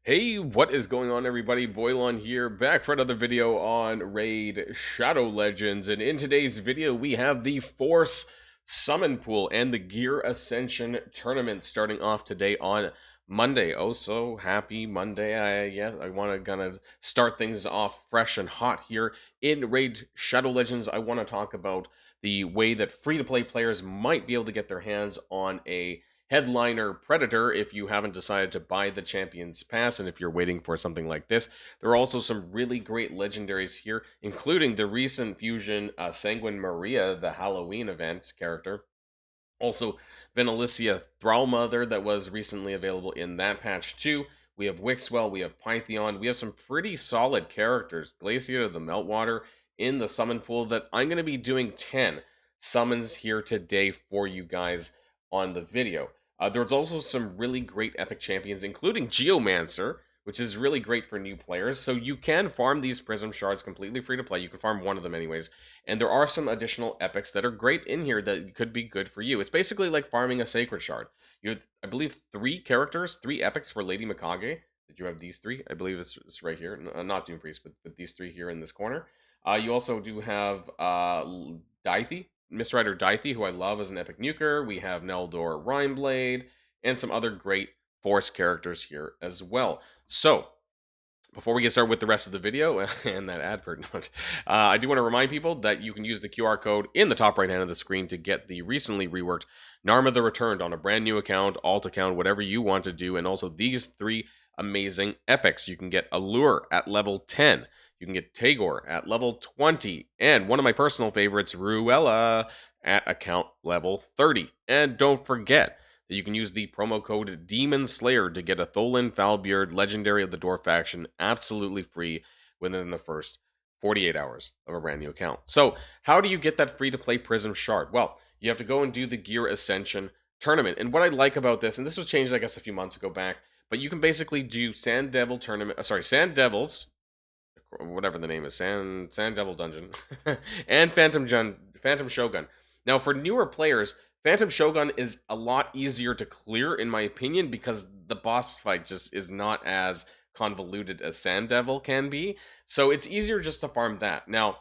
Hey, what is going on, everybody? Boilon here, back for another video on Raid Shadow Legends, and in today's video we have the Force Summon Pool and the Gear Ascension Tournament starting off today on Monday. Oh, so happy Monday. I want to gonna start things off fresh and hot here in Raid Shadow Legends. I want to talk about the way that free-to-play players might be able to get their hands on a Headliner Predator if you haven't decided to buy the Champions Pass, and if you're waiting for something like this. There are also some really great legendaries here, including the recent fusion Sanguine Maria, the Halloween event character. Also, Venalicia Thrallmother that was recently available in that patch too. We have Wixwell, we have Pythion, we have some pretty solid characters. Glacier the Meltwater in the summon pool that I'm going to be doing 10 summons here today for you guys on the video. There's also some really great epic champions, including Geomancer, which is really great for new players. So you can farm these Prism shards completely free to play. You can farm one of them anyways. And there are some additional epics that are great in here that could be good for you. It's basically like farming a Sacred Shard. You have, I believe, 3 epics for Lady Mikage. Did you have these 3? I believe it's right here. Not Doom Priest, but these 3 here in this corner. You also do have Dythe, Rider Dythe, who I love as an epic nuker. We have Neldor Rhymeblade, and some other great Force characters here as well. So, before we get started with the rest of the video and that advert note, I do want to remind people that you can use the QR code in the top right hand of the screen to get the recently reworked Narma the Returned on a brand new account, alt account, whatever you want to do, and also these 3 amazing epics. You can get Allure at level 10. You can get Tagore at level 20, and one of my personal favorites, Ruella, at account level 30. And don't forget that you can use the promo code Demon Slayer to get a Tholin Falbeard Legendary of the Dwarf faction absolutely free within the first 48 hours of a brand new account. So, how do you get that free-to-play Prism Shard? Well, you have to go and do the Gear Ascension Tournament. And what I like about this, and this was changed, I guess, a few months ago back, but you can basically do Sand Devils, whatever the name is, Sand Devil Dungeon, and Phantom Shogun. Now, for newer players, Phantom Shogun is a lot easier to clear, in my opinion, because the boss fight just is not as convoluted as Sand Devil can be. So it's easier just to farm that. Now,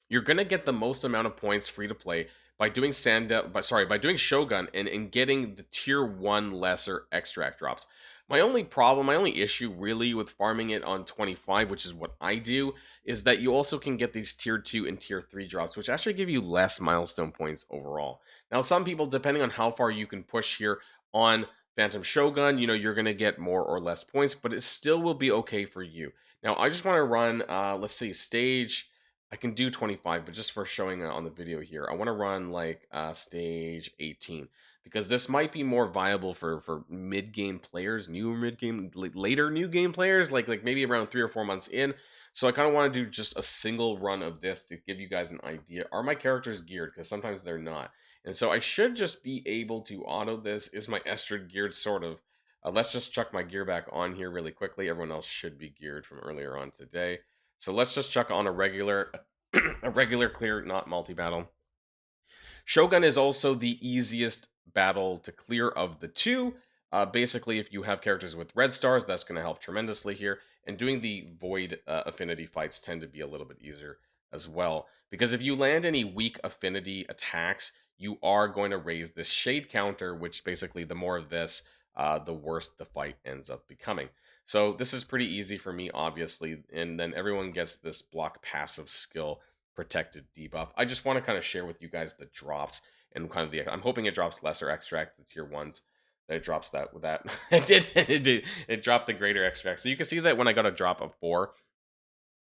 you're gonna get the most amount of points free to play by doing by doing Shogun and getting the tier 1 lesser extract drops. My only issue really with farming it on 25, which is what I do, is that you also can get these tier 2 and tier 3 drops, which actually give you less milestone points overall. Now, some people, depending on how far you can push here on Phantom Shogun, you're gonna get more or less points, but it still will be okay for you. Now, I just want to run, let's see, stage. I can do 25, but just for showing on the video here, I want to run like stage 18 because this might be more viable for mid-game players, later new game players, like maybe around 3 or 4 months in. So I kind of want to do just a single run of this to give you guys an idea. Are my characters geared? Because sometimes they're not. And so I should just be able to auto this. Is my Estrid geared? Sort of. Let's just chuck my gear back on here really quickly. Everyone else should be geared from earlier on today. So let's just chuck on a regular clear, not multi-battle. Shogun is also the easiest battle to clear of the 2. Basically, if you have characters with red stars, that's going to help tremendously here. And doing the void affinity fights tend to be a little bit easier as well. Because if you land any weak affinity attacks, you are going to raise this shade counter, which basically the more of this, the worse the fight ends up becoming. So this is pretty easy for me, obviously, and then everyone gets this block passive skill protected debuff. I just want to kind of share with you guys the drops and kind of I'm hoping it drops lesser extract, the tier 1s, that it drops that with that. It dropped the greater extract. So you can see that when I got a drop of 4,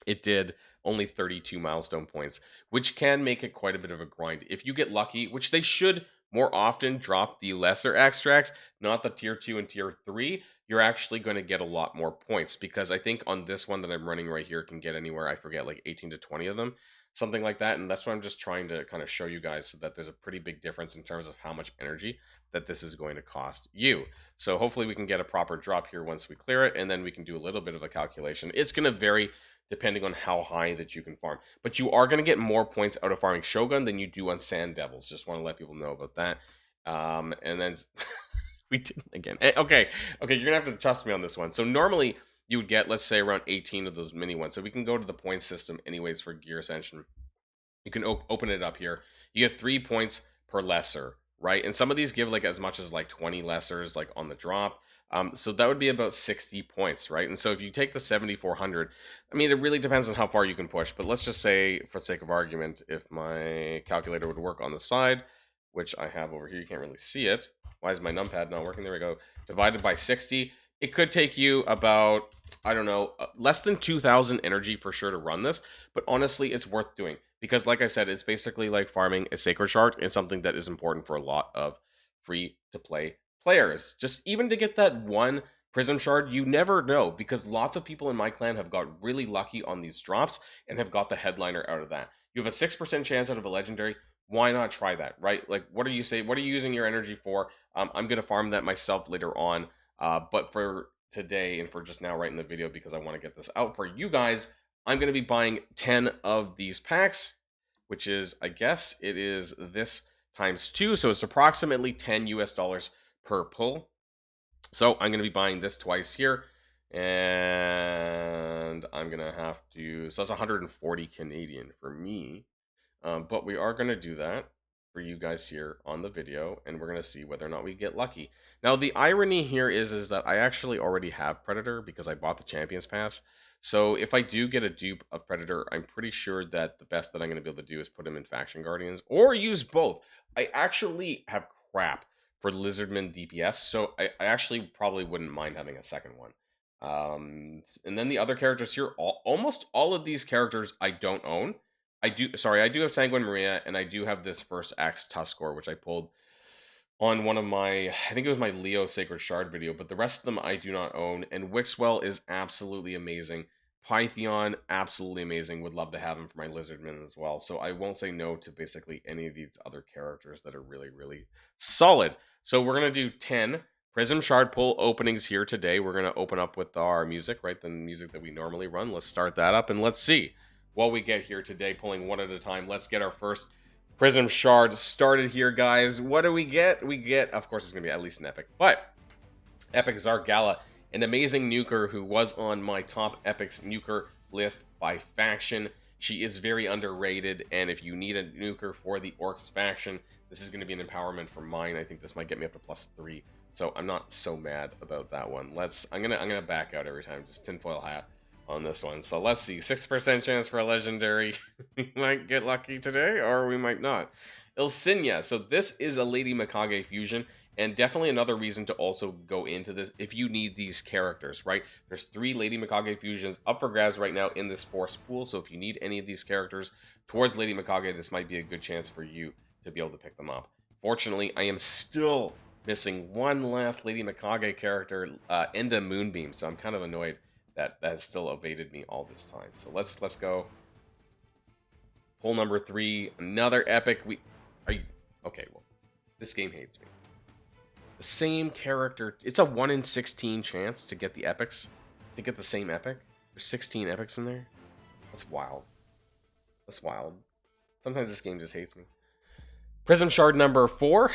it did only 32 milestone points, which can make it quite a bit of a grind. If you get lucky, which they should more often drop the lesser extracts, not the tier 2 and tier 3, you're actually going to get a lot more points, because I think on this one that I'm running right here can get anywhere, I forget, like 18 to 20 of them, something like that. And that's what I'm just trying to kind of show you guys, so that there's a pretty big difference in terms of how much energy that this is going to cost you. So hopefully we can get a proper drop here once we clear it, and then we can do a little bit of a calculation. It's going to vary depending on how high that you can farm. But you are going to get more points out of farming Shogun than you do on Sand Devils. Just want to let people know about that. And then We didn't again. Okay, you're gonna have to trust me on this one. So normally you would get, let's say, around 18 of those mini ones. So we can go to the point system anyways for Gear Ascension. You can open it up here. You get 3 points per lesser, right? And some of these give like as much as like 20 lessers like on the drop. So that would be about 60 points, right? And so if you take the 7,400, I mean, it really depends on how far you can push. But let's just say, for sake of argument, if my calculator would work on the side, which I have over here, you can't really see it. Why is my numpad not working? There we go. Divided by 60, it could take you about, I don't know, less than 2,000 energy for sure to run this. But honestly, it's worth doing. Because like I said, it's basically like farming a sacred shard. It's something that is important for a lot of free-to-play players. Just even to get that one Prism shard, you never know. Because lots of people in my clan have got really lucky on these drops and have got the headliner out of that. You have a 6% chance out of a legendary. Why not try that, right? Like, what are you saying? What are you using your energy for? I'm going to farm that myself later on. But for today and for just now right in the video, because I want to get this out for you guys, I'm going to be buying 10 of these packs, which is, I guess, it is this times 2. So it's approximately 10 US dollars per pull. So I'm going to be buying this twice here. And I'm going to have to, so that's 140 Canadian for me. But we are going to do that for you guys here on the video, and we're going to see whether or not we get lucky. Now, the irony here is that I actually already have Predator because I bought the Champions Pass. So if I do get a dupe of Predator, I'm pretty sure that the best that I'm going to be able to do is put him in Faction Guardians or use both. I actually have crap for Lizardman DPS, so I actually probably wouldn't mind having a second one. And then the other characters here, almost all of these characters I don't own. I do have Sanguine Maria, and I do have this first Axe Tuskor, which I pulled on one of my, I think it was my Leo Sacred Shard video, but the rest of them I do not own. And Wixwell is absolutely amazing. Pytheon, absolutely amazing. Would love to have him for my Lizardman as well. So I won't say no to basically any of these other characters that are really, really solid. So we're going to do 10 Prism Shard Pull openings here today. We're going to open up with our music, right? The music that we normally run. Let's start that up and let's see what we get here today, pulling one at a time. Let's get our first Prism Shard started here, guys. What do we get? We get, of course, it's going to be at least an Epic, but Epic Zargala, an amazing nuker who was on my top Epics nuker list by faction. She is very underrated, and if you need a nuker for the Orcs faction, this is going to be an empowerment for mine. I think this might get me up to +3, so I'm not so mad about that one. I'm gonna back out every time, just tinfoil hat on this one. So let's see, 6% chance for a legendary. We might get lucky today, or we might not. Ilsinia, so this is a Lady Mikage fusion, and definitely another reason to also go into this if you need these characters, right? There's 3 Lady Mikage fusions up for grabs right now in this Force pool, so if you need any of these characters towards Lady Mikage, this might be a good chance for you to be able to pick them up. Fortunately, I am still missing one last Lady Mikage character, Enda Moonbeam, so I'm kind of annoyed that has still evaded me all this time. So let's go. Pull number 3, another epic. Okay? Well, this game hates me. The same character. It's a 1 in 16 chance to get the epics, to get the same epic. There's 16 epics in there. That's wild. That's wild. Sometimes this game just hates me. Prism Shard number 4.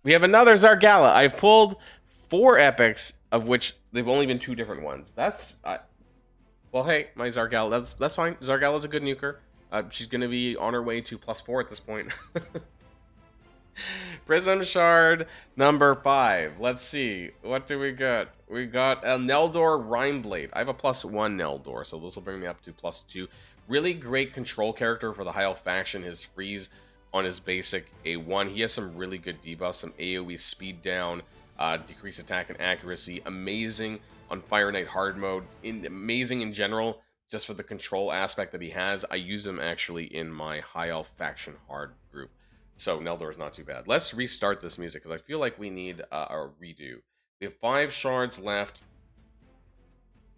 We have another Zargala. I've pulled 4 epics, of which they've only been 2 different ones. That's well, hey, my Zargala. That's fine. Zargala's a good nuker. She's gonna be on her way to +4 at this point. Prism Shard number 5. Let's see. What do we got? We got a Neldor Rhineblade. I have a +1 Neldor, so this will bring me up to +2. Really great control character for the High Elf faction. His freeze on his basic A1. He has some really good debuffs, some AoE speed down, decrease attack and accuracy. Amazing on Fire Knight hard mode. Amazing in general, just for the control aspect that he has. I use him actually in my High Elf faction hard group. So Neldor is not too bad. Let's restart this music because I feel like we need a redo. We have 5 shards left.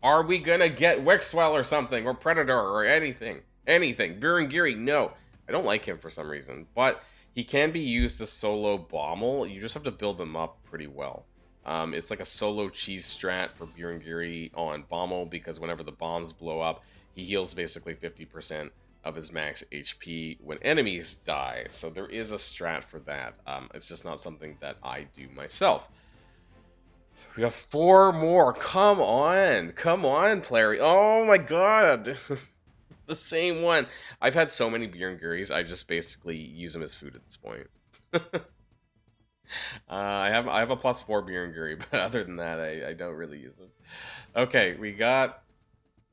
Are we gonna get Wixwell or something, or Predator, or anything? Anything. Birungiri, no. I don't like him for some reason, but he can be used to solo Bommel. You just have to build them up pretty well. It's like a solo cheese strat for Birungiri on Bommel, because whenever the bombs blow up, he heals basically 50% of his max HP when enemies die. So there is a strat for that. It's just not something that I do myself. We got 4 more. Come on, player. Oh my god. The same one. I've had so many Bjornguris, I just basically use them as food at this point. I have a +4 Bjornguri, but other than that, I don't really use them. Okay, we got...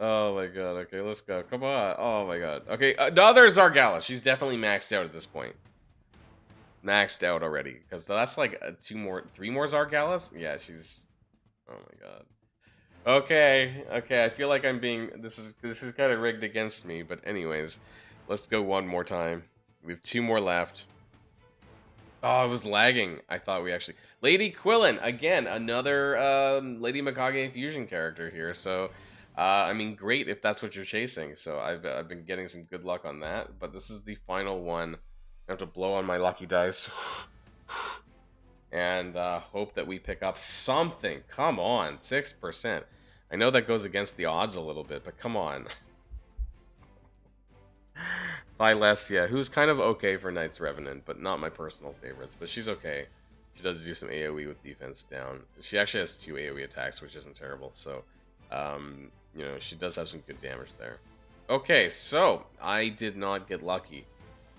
Oh my god, okay, let's go. Come on. Oh my god. Okay, another Zargala. She's definitely maxed out at this point. Maxed out already, because that's like 3 more Zargalas? Yeah, she's... Oh my god. Okay, I feel like I'm being... This is kind of rigged against me, but anyways, let's go one more time. We have 2 more left. Oh, it was lagging. I thought we actually... Lady Quillen, again, another Lady Mikage fusion character here, so... I mean, great if that's what you're chasing, so I've been getting some good luck on that, but this is the final one. I have to blow on my lucky dice. And hope that we pick up something. Come on, 6%. I know that goes against the odds a little bit, but come on. Thylesia, who's kind of okay for Knight's Revenant, but not my personal favorites, but she's okay. She does do some AoE with defense down. She actually has 2 AoE attacks, which isn't terrible, so, you know, she does have some good damage there. Okay, so, I did not get lucky.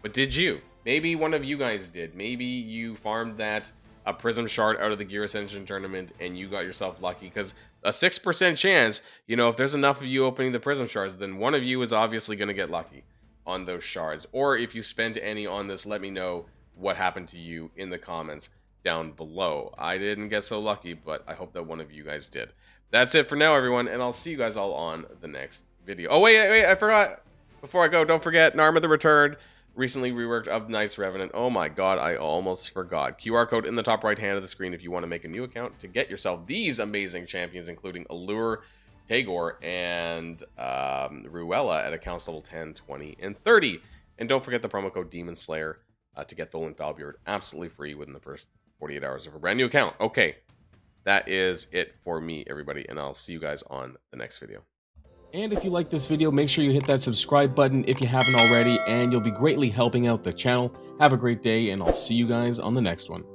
But did you? Maybe one of you guys did. Maybe you farmed that Prism shard out of the Gear Ascension tournament and you got yourself lucky, because a 6% chance, you know, if there's enough of you opening the Prism shards, then one of you is obviously going to get lucky on those shards. Or if you spent any on this, let me know what happened to you in the comments down below. I didn't get so lucky, but I hope that one of you guys did. That's it for now, everyone, and I'll see you guys all on the next video. Oh, wait, I forgot. Before I go, don't forget, Narma the Returned. Recently reworked of Knight's Revenant. Oh my god, I almost forgot. QR code in the top right hand of the screen if you want to make a new account to get yourself these amazing champions, including Allure, Tagore, and Ruella at accounts level 10, 20, and 30. And don't forget the promo code Demon Slayer to get Tholen Falbeard absolutely free within the first 48 hours of a brand new account. Okay, that is it for me, everybody, and I'll see you guys on the next video. And if you like this video, make sure you hit that subscribe button if you haven't already, and you'll be greatly helping out the channel. Have a great day, and I'll see you guys on the next one.